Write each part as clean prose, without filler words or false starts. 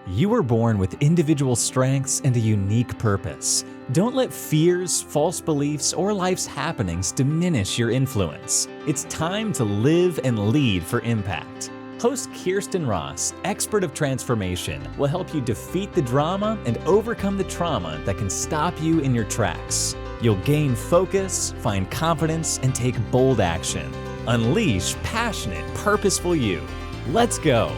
You were born with individual strengths and a unique purpose. Don't let fears, false beliefs, or life's happenings diminish your influence. It's time to live and lead for impact. Host Kirsten Ross, expert of transformation, will help you defeat the drama and overcome the trauma that can stop you in your tracks. You'll gain focus, find confidence, and take bold action. Unleash passionate, purposeful you. Let's go.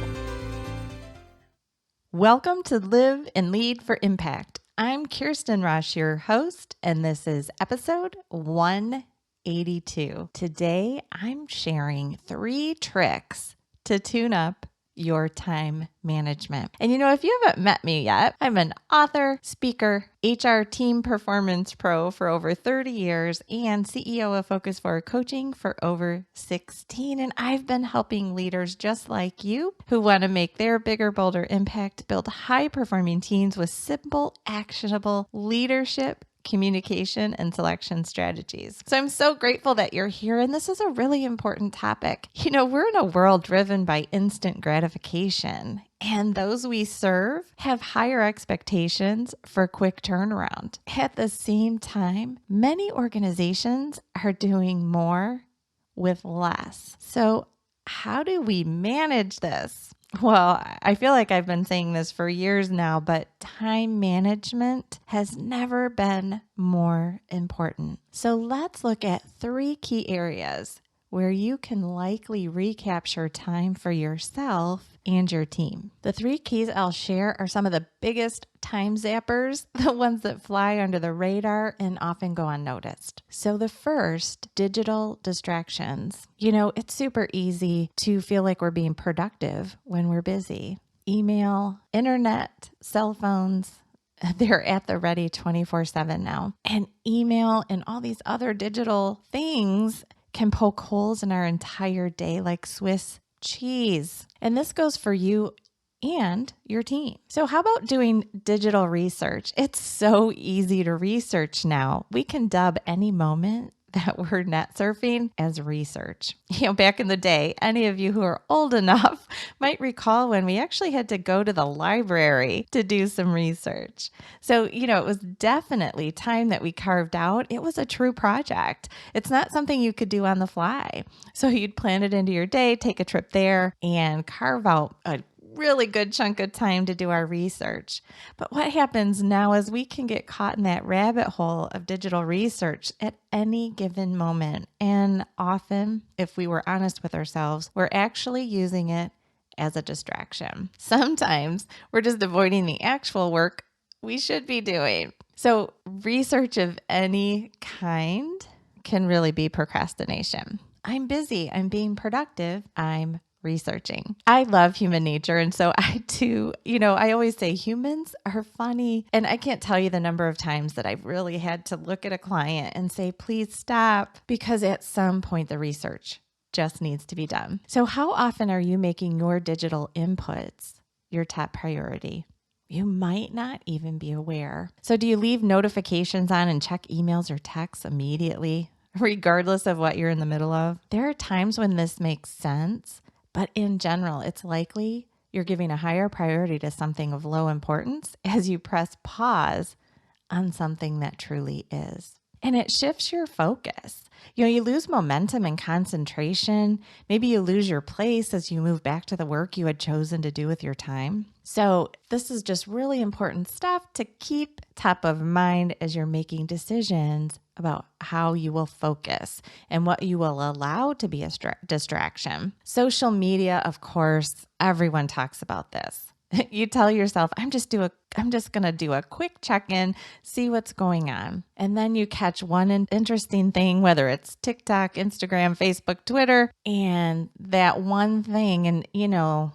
Welcome to Live and Lead for Impact. I'm Kirsten Ross, your host, and this is episode 182. Today, I'm sharing 3 tricks to tune up your time management. And if you haven't met me yet, I'm an author, speaker, HR team performance pro for over 30 years, and CEO of Focus Forward Coaching for over 16. And I've been helping leaders just like you who want to make their bigger, bolder impact, build high-performing teams with simple, actionable leadership, communication, and selection strategies. So I'm so grateful that you're here. And this is a really important topic. We're in a world driven by instant gratification, and those we serve have higher expectations for quick turnaround. At the same time, many organizations are doing more with less. So how do we manage this? Well, I feel like I've been saying this for years now, but time management has never been more important. So let's look at 3 key areas where you can likely recapture time for yourself and your team. The 3 keys I'll share are some of the biggest time zappers, the ones that fly under the radar and often go unnoticed. So the first, digital distractions. It's super easy to feel like we're being productive when we're busy. Email, internet, cell phones, they're at the ready 24/7 now. And email and all these other digital things can poke holes in our entire day like Swiss cheese. And this goes for you and your team. So how about doing digital research? It's so easy to research now. We can dub any moment that we're net surfing as research. Back in the day, any of you who are old enough might recall when we actually had to go to the library to do some research. So, it was definitely time that we carved out. It was a true project. It's not something you could do on the fly. So you'd plan it into your day, take a trip there, and carve out a really good chunk of time to do our research. But what happens now is we can get caught in that rabbit hole of digital research at any given moment. And often, if we were honest with ourselves, we're actually using it as a distraction. Sometimes we're just avoiding the actual work we should be doing. So research of any kind can really be procrastination. I'm busy. I'm being productive. I'm researching. I love human nature. And so I do, I always say humans are funny. And I can't tell you the number of times that I've really had to look at a client and say, please stop, because at some point the research just needs to be done. So how often are you making your digital inputs your top priority? You might not even be aware. So do you leave notifications on and check emails or texts immediately, regardless of what you're in the middle of? There are times when this makes sense. But in general, it's likely you're giving a higher priority to something of low importance as you press pause on something that truly is. And it shifts your focus. You lose momentum and concentration. Maybe you lose your place as you move back to the work you had chosen to do with your time. So this is just really important stuff to keep top of mind as you're making decisions about how you will focus and what you will allow to be a distraction. Social media, of course, everyone talks about this. You tell yourself, I'm just going to do a quick check-in, see what's going on. And then you catch one interesting thing, whether it's TikTok, Instagram, Facebook, Twitter, and that one thing. And,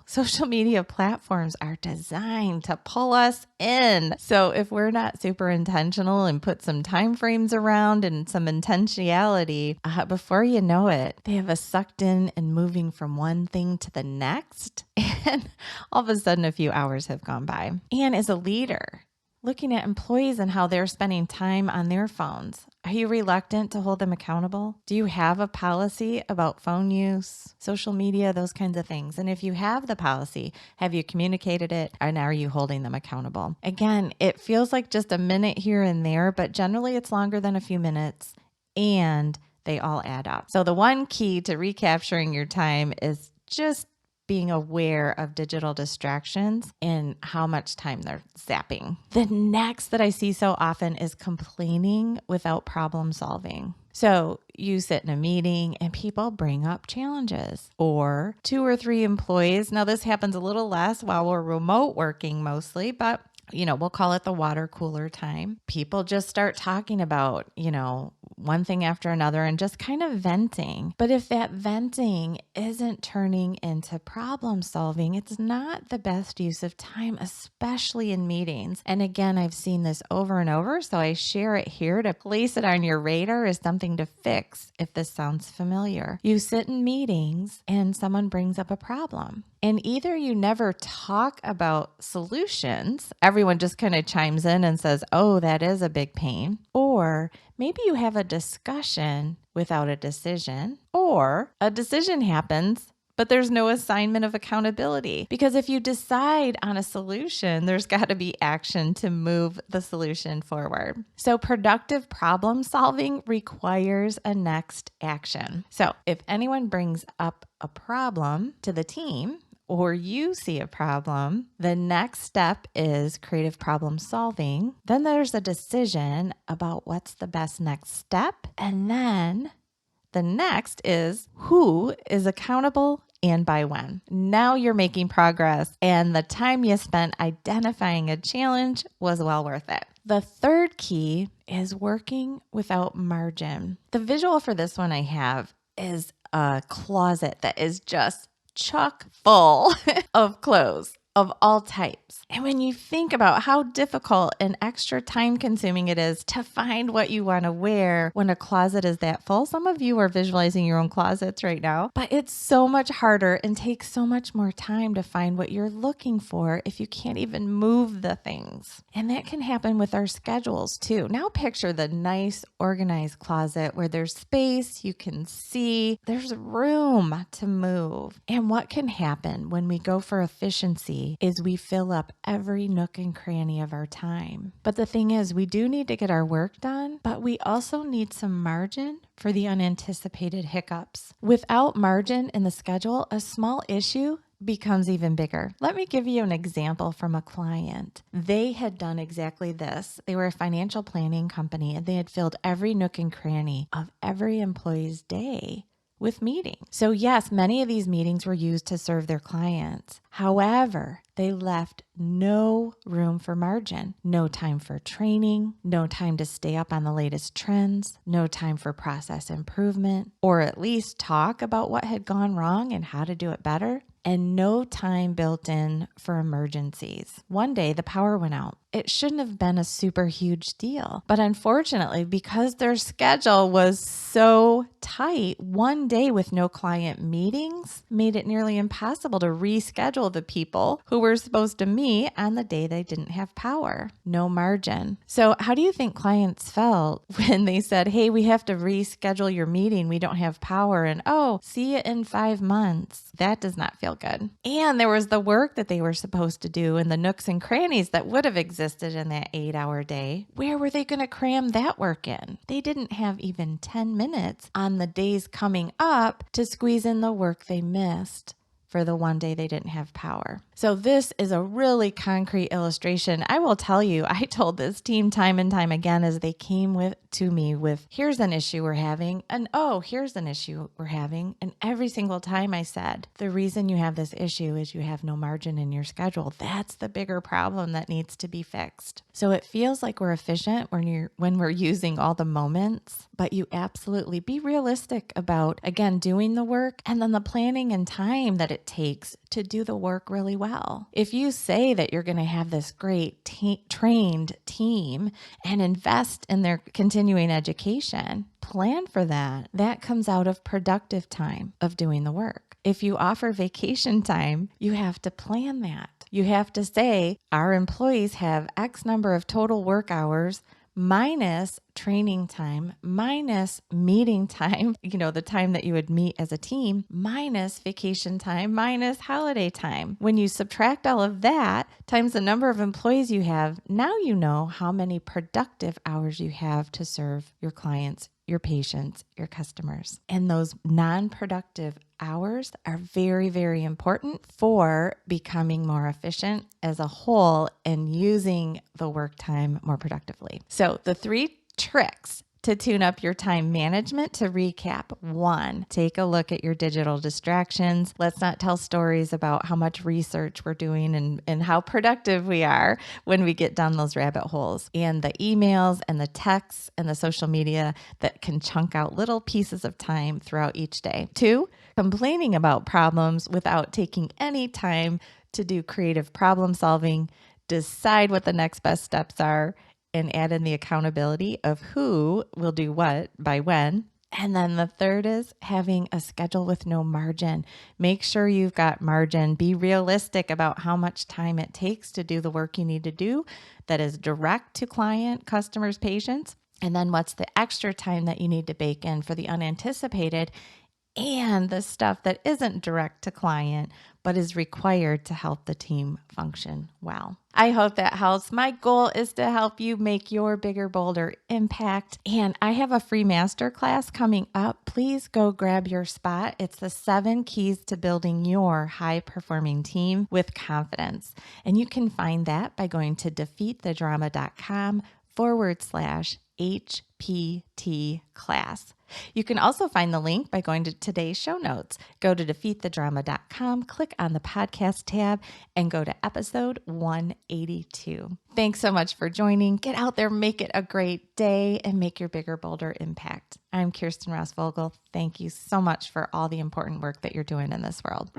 social media platforms are designed to pull us in. So if we're not super intentional and put some time frames around and some intentionality, before you know it, they have us sucked in and moving from one thing to the next. And all of a sudden, a few hours have gone by. And as a leader, Looking at employees and how they're spending time on their phones. Are you reluctant to hold them accountable? Do you have a policy about phone use, social media, those kinds of things? And if you have the policy, have you communicated it and are you holding them accountable? Again, it feels like just a minute here and there, but generally it's longer than a few minutes and they all add up. So the one key to recapturing your time is just being aware of digital distractions and how much time they're zapping. The next that I see so often is complaining without problem solving. So you sit in a meeting and people bring up challenges, or 2 or 3 employees. Now this happens a little less while we're remote working mostly, but we'll call it the water cooler time. People just start talking about, one thing after another and just kind of venting. But if that venting isn't turning into problem solving, it's not the best use of time, especially in meetings. And again, I've seen this over and over, so I share it here to place it on your radar as something to fix if this sounds familiar. You sit in meetings and someone brings up a problem. And either you never talk about solutions, everyone just kind of chimes in and says, oh, that is a big pain. Or maybe you have a discussion without a decision, or a decision happens, but there's no assignment of accountability. Because if you decide on a solution, there's got to be action to move the solution forward. So productive problem solving requires a next action. So if anyone brings up a problem to the team, or you see a problem, the next step is creative problem solving. Then there's a decision about what's the best next step. And then the next is who is accountable and by when. Now you're making progress, and the time you spent identifying a challenge was well worth it. The third key is working without margin. The visual for this one I have is a closet that is just chock full of clothes of all types. And when you think about how difficult and extra time consuming it is to find what you want to wear when a closet is that full, some of you are visualizing your own closets right now, but it's so much harder and takes so much more time to find what you're looking for if you can't even move the things. And that can happen with our schedules too. Now picture the nice organized closet where there's space, you can see, there's room to move. And what can happen when we go for efficiency is we fill up every nook and cranny of our time. But the thing is, we do need to get our work done, but we also need some margin for the unanticipated hiccups. Without margin in the schedule, a small issue becomes even bigger. Let me give you an example from a client. They had done exactly this. They were a financial planning company, and they had filled every nook and cranny of every employee's day with meetings. So yes, many of these meetings were used to serve their clients. However, they left no room for margin, no time for training, no time to stay up on the latest trends, no time for process improvement, or at least talk about what had gone wrong and how to do it better, and no time built in for emergencies. One day the power went out. It shouldn't have been a super huge deal. But unfortunately, because their schedule was so tight, one day with no client meetings made it nearly impossible to reschedule the people who were supposed to meet on the day they didn't have power. No margin. So how do you think clients felt when they said, hey, we have to reschedule your meeting, we don't have power, and oh, see you in 5 months? That does not feel good. And there was the work that they were supposed to do in the nooks and crannies that would have existed in that 8-hour day. Where were they going to cram that work in? They didn't have even 10 minutes on the days coming up to squeeze in the work they missed for the one day they didn't have power. So this is a really concrete illustration. I will tell you, I told this team time and time again as they came to me with, here's an issue we're having, and oh, here's an issue we're having. And every single time I said, the reason you have this issue is you have no margin in your schedule. That's the bigger problem that needs to be fixed. So it feels like we're efficient when we're using all the moments, but you absolutely be realistic about, again, doing the work and then the planning and time that it takes to do the work really well. If you say that you're going to have this great trained team and invest in their continuing education, plan for that. That comes out of productive time of doing the work. If you offer vacation time, you have to plan that. You have to say our employees have X number of total work hours minus training time, minus meeting time, the time that you would meet as a team, minus vacation time, minus holiday time. When you subtract all of that times the number of employees you have, now you know how many productive hours you have to serve your clients, your patients, your customers. And those non-productive hours are very, very important for becoming more efficient as a whole and using the work time more productively. So the 3 tricks to tune up your time management, to recap: 1, take a look at your digital distractions. Let's not tell stories about how much research we're doing and how productive we are when we get down those rabbit holes, and the emails and the texts and the social media that can chunk out little pieces of time throughout each day. 2, complaining about problems without taking any time to do creative problem solving, decide what the next best steps are, and add in the accountability of who will do what by when. And then the 3rd is having a schedule with no margin. Make sure you've got margin. Be realistic about how much time it takes to do the work you need to do that is direct to client, customers, patients. And then what's the extra time that you need to bake in for the unanticipated and the stuff that isn't direct to client, but is required to help the team function well. I hope that helps. My goal is to help you make your bigger, bolder impact. And I have a free masterclass coming up. Please go grab your spot. It's the 7 keys to building your high-performing team with confidence. And you can find that by going to defeatthedrama.com/HPT class. You can also find the link by going to today's show notes. Go to defeatthedrama.com, click on the podcast tab, and go to episode 182. Thanks so much for joining. Get out there, make it a great day, and make your bigger, bolder impact. I'm Kirsten Ross Vogel. Thank you so much for all the important work that you're doing in this world.